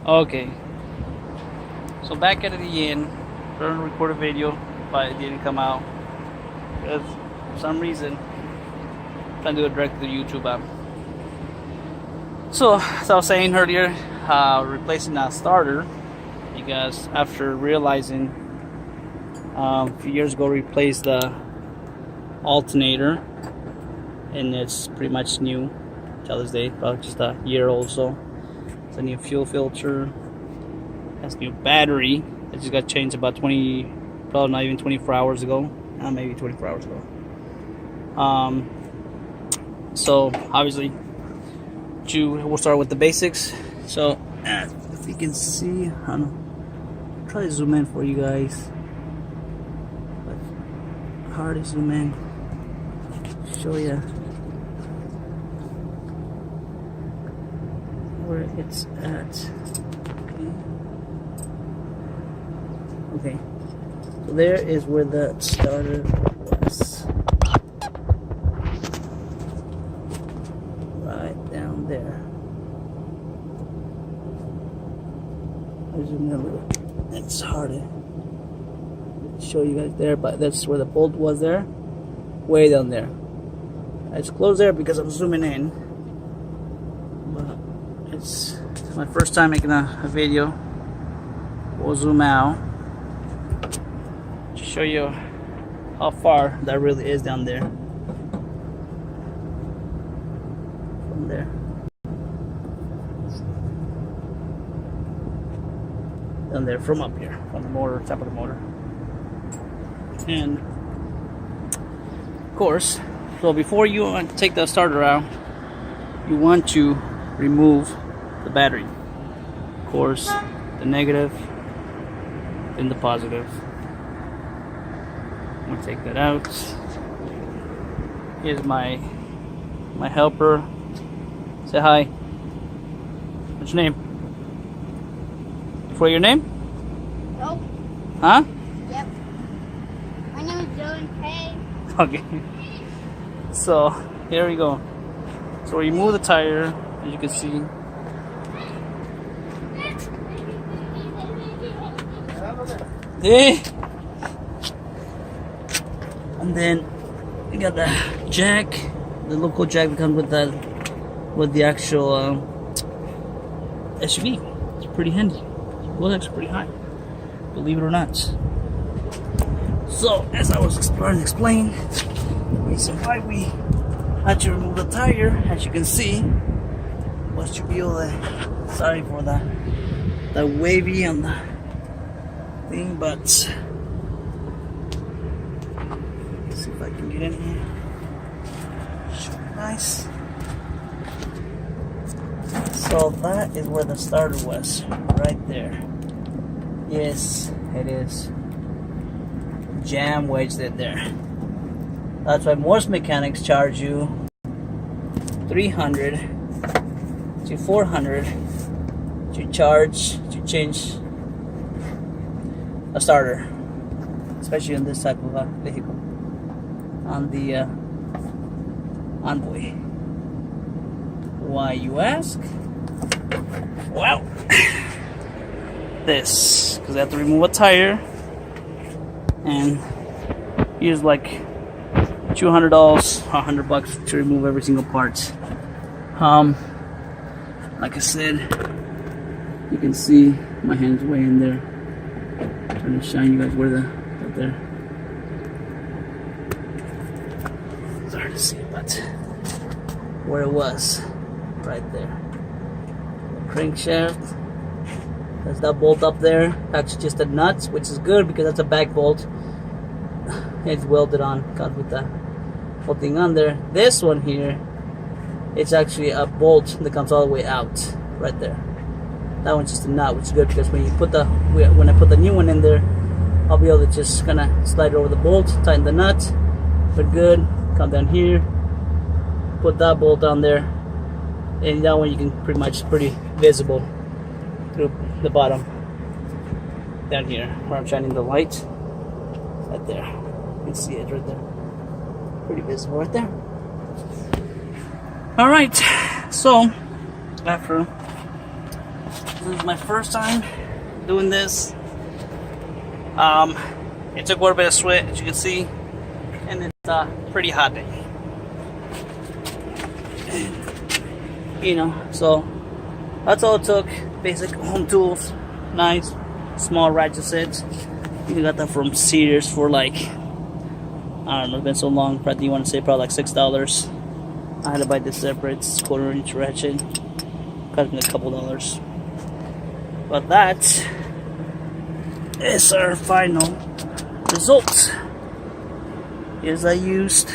Okay, so back at it again. Trying to record a video, but it didn't come out because for some reason I'm trying to do it directly to YouTube app. So as I was saying earlier, replacing that starter because after realizing a few years ago replaced the alternator and it's pretty much new till this day, probably just a year old. So it's a new fuel filter, has new battery. It just got changed about 20, probably not even 24 hours ago, maybe 24 hours ago. So obviously we'll start with the basics. So if you can see, I don't know, try to zoom in for you guys, but hard to zoom in, show you where it's at. Okay, so there is where the starter was, right down there. I'll zoom in a little. It's hard to show you guys there, but that's where the bolt was there, way down there. It's close there because I'm zooming in, but it's my first time making a video. We'll zoom out to show you how far that really is down there. From there. Down there from up here, from the motor, top of the motor. And of course, so before you take the starter out, you want to remove the battery. Of course, the negative and the positive. I'm gonna take that out. Here's my helper. Say hi. What's your name? For your name? Nope. Huh? Yep. My name is Dylan Pay. Okay. So here we go. So remove the tire, as you can see. And then we got the jack, the local jack that comes with the actual SUV. It's pretty handy. It goes actually pretty high, believe it or not. So as I was explaining, the reason why we had to remove the tire, as you can see, was to be able to. Sorry for the wavy on the thing, but see if I can get in here. Show you guys. So that is where the starter was, right there. Yes, it is jam wedged it there. That's why most mechanics charge you $300 to $400 to change a starter, especially in this type of vehicle, on the Envoy. Why, you ask? Well, this, because I have to remove a tire, and use like $200, $100 to remove every single part. Like I said, you can see my hands way in there. Trying to shine you guys where right there. It's hard to see, but where it was, right there. The crankshaft. There's that bolt up there. That's just a nut, which is good because that's a back bolt. It's welded on, comes with the whole thing on there. This one here, it's actually a bolt that comes all the way out, right there. That one's just a nut, which is good because when I put the new one in there, I'll be able to just kind of slide over the bolt, tighten the nut, put good, come down here, put that bolt down there, and that one you can pretty visible through the bottom down here where I'm shining the light, right there. You can see it right there, pretty visible right there. All right, so after This is my first time doing this. It took quite a bit of sweat, as you can see, and it's a pretty hot day. You know, so that's all it took. Basic home tools, nice small ratchet sets. You got that from Sears for like, I don't know, it's been so long. Probably you want to say probably like $6. I had to buy this separate. It's 1/4 inch ratchet. Cost me a couple dollars. But that is our final result. Is I used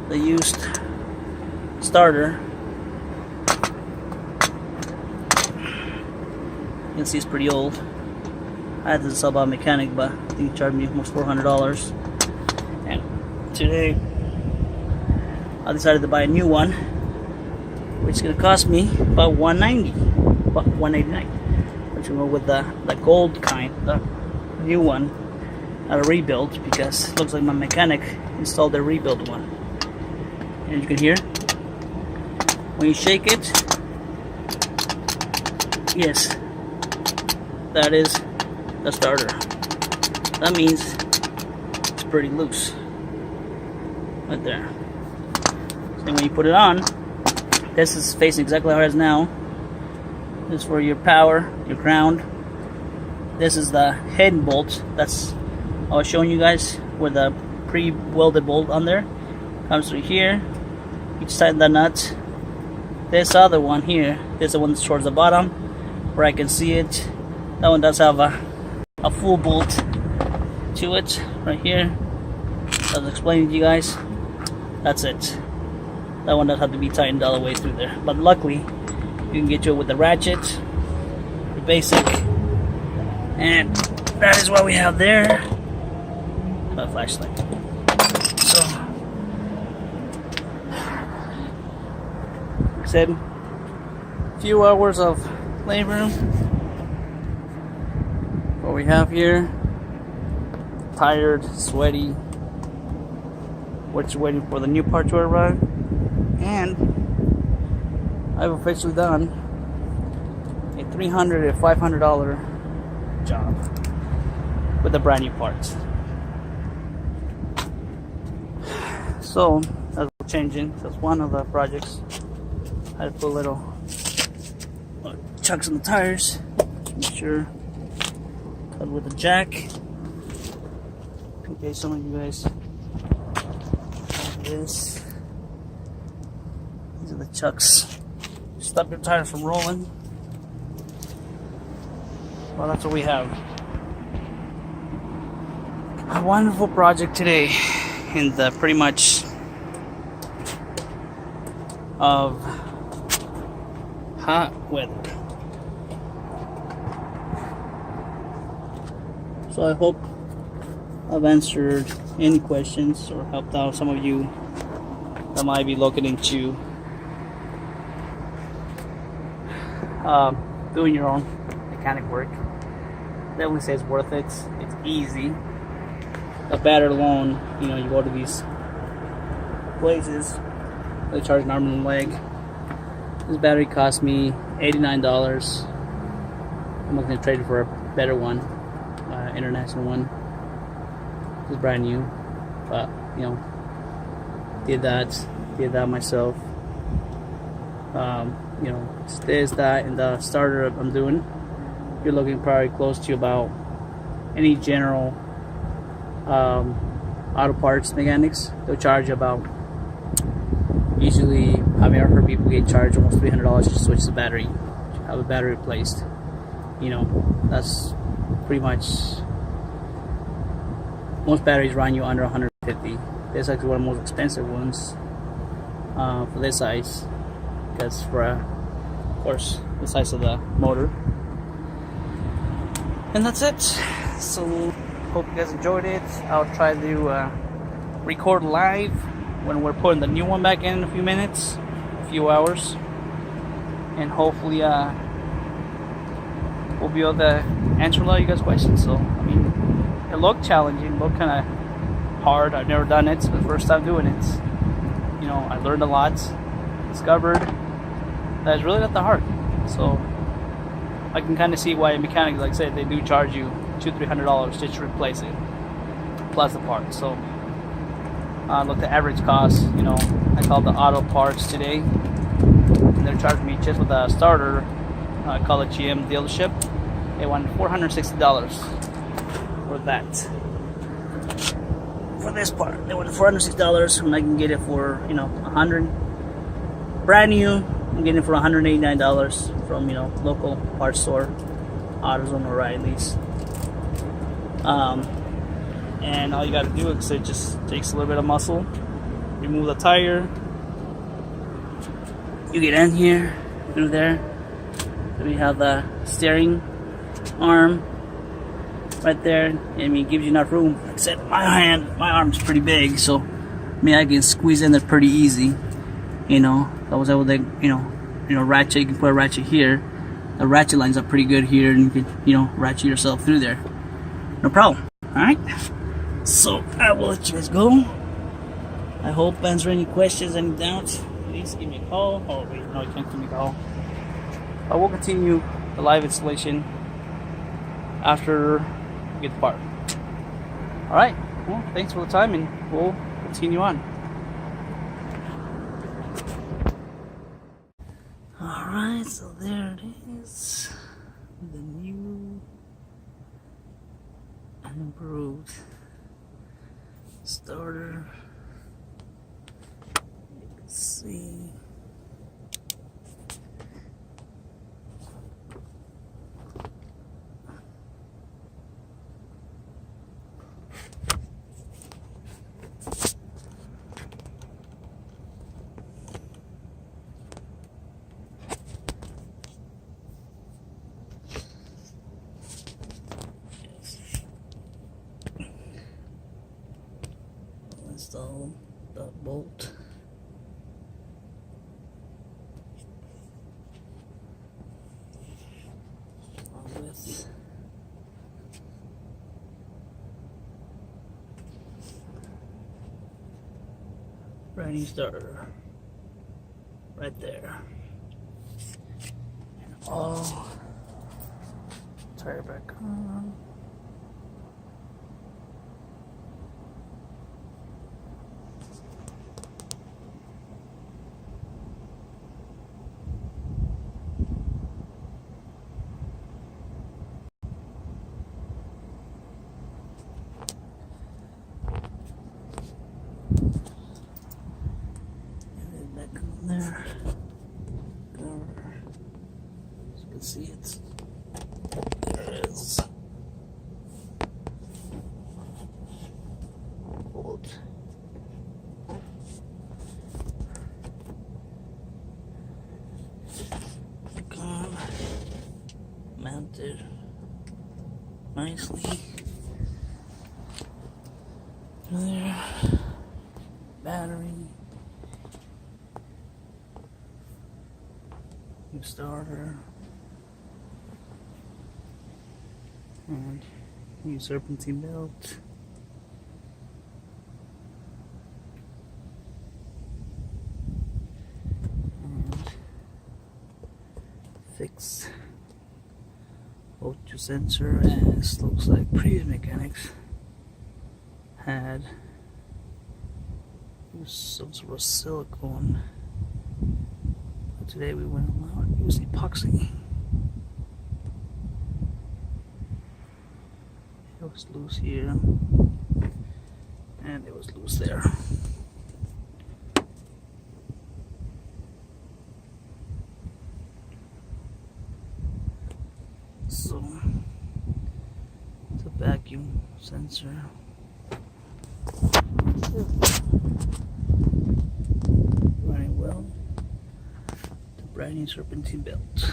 the used starter. You can see it's pretty old. I had to sub out mechanic, but I think he charged me almost $400. And today I decided to buy a new one, which is gonna cost me about $190, about $189. Which will go with the gold kind, the new one, not a rebuild, because it looks like my mechanic installed the rebuild one. And you can hear when you shake it, yes, that is the starter. That means it's pretty loose right there. So when you put it on, this is facing exactly how it is now. This is for your power, your ground. This is the head bolt. That's I was showing you guys with the pre-welded bolt on there. Comes through here. You tighten the nut. This other one here, this is the one that's towards the bottom, where I can see it. That one does have a full bolt to it right here. I was explaining to you guys. That's it. That one does have to be tightened all the way through there. But luckily, you can get to it with the ratchet, the basic, and that is what we have there. A flashlight. So, like I said, a few hours of labor. What we have here, tired, sweaty. We're just waiting for the new part to arrive, and I've officially done a $300 to $500 job with the brand new parts. So that's changing. That's one of the projects. I had to put little chunks in the tires to make sure. Cut with a jack. In case some of you guys have this. These are the chucks. Stop your tires from rolling. Well, that's what we have. A wonderful project today in the pretty much of hot weather. So I hope I've answered any questions or helped out some of you that might be looking into doing your own mechanic work. Definitely say it's worth it. It's easy. A battery alone, you know, you go to these places, they charge an arm and a leg. This battery cost me $89. I'm looking to trade it for a better one, international one. It's brand new, but you know, did that myself. You know, it's this, that, and the starter I'm doing. You're looking probably close to about any general auto parts mechanics. They'll charge about, usually, I mean, I've heard people get charged almost $300 to switch the battery, to have a battery replaced. You know, that's pretty much, most batteries run you under 150. This is actually one of the most expensive ones for this size, because for of course the size of the motor. And that's it. So hope you guys enjoyed it. I'll try to record live when we're putting the new one back in a few minutes, a few hours, and hopefully we'll be able to answer a lot of you guys' questions. So I mean, it looked challenging, looked kind of hard. I've never done it. It's the first time doing it. You know, I learned a lot, discovered that is really not that hard. So I can kind of see why mechanics, like I said, they do charge you $200-300 just to replace it, plus the parts. So look, the average cost, you know, I called the auto parts today, and they're charging me just with a starter. I call it GM dealership. They wanted $460 for that. For this part, they wanted $460, and I can get it for, you know, $100 brand new. I'm getting it for $189 from, you know, local parts store, AutoZone, O'Reilly's. And all you got to do is it just takes a little bit of muscle, remove the tire, you get in here through there. Then we have the steering arm right there. I mean, it gives you enough room. Like I said, my arm's pretty big, so I mean, I can squeeze in there pretty easy. You know, I was able to, you know, ratchet. You can put a ratchet here. The ratchet lines up pretty good here, and you can, you know, ratchet yourself through there. No problem. All right. So I will let you guys go. I hope answer any questions, any doubts. Please give me a call. Oh wait, no, you can't give me a call. I will continue the live installation after we get the part. All right. Well, thanks for the time, and we'll continue on. All right. So there it is, the new and improved starter. You can see install the bolt. With brand new starter right there, and all tire back on. There. As you can see, it's there it is. Bolt. Gone. Mounted nicely. There. Battery. New starter, and new serpentine belt, and fixed O2 sensor, as looks like previous mechanics had some sort of silicone. Today we went allowed to use epoxy. It was loose here, and it was loose there. So, it's a vacuum sensor. Running well. Brand new serpentine belt.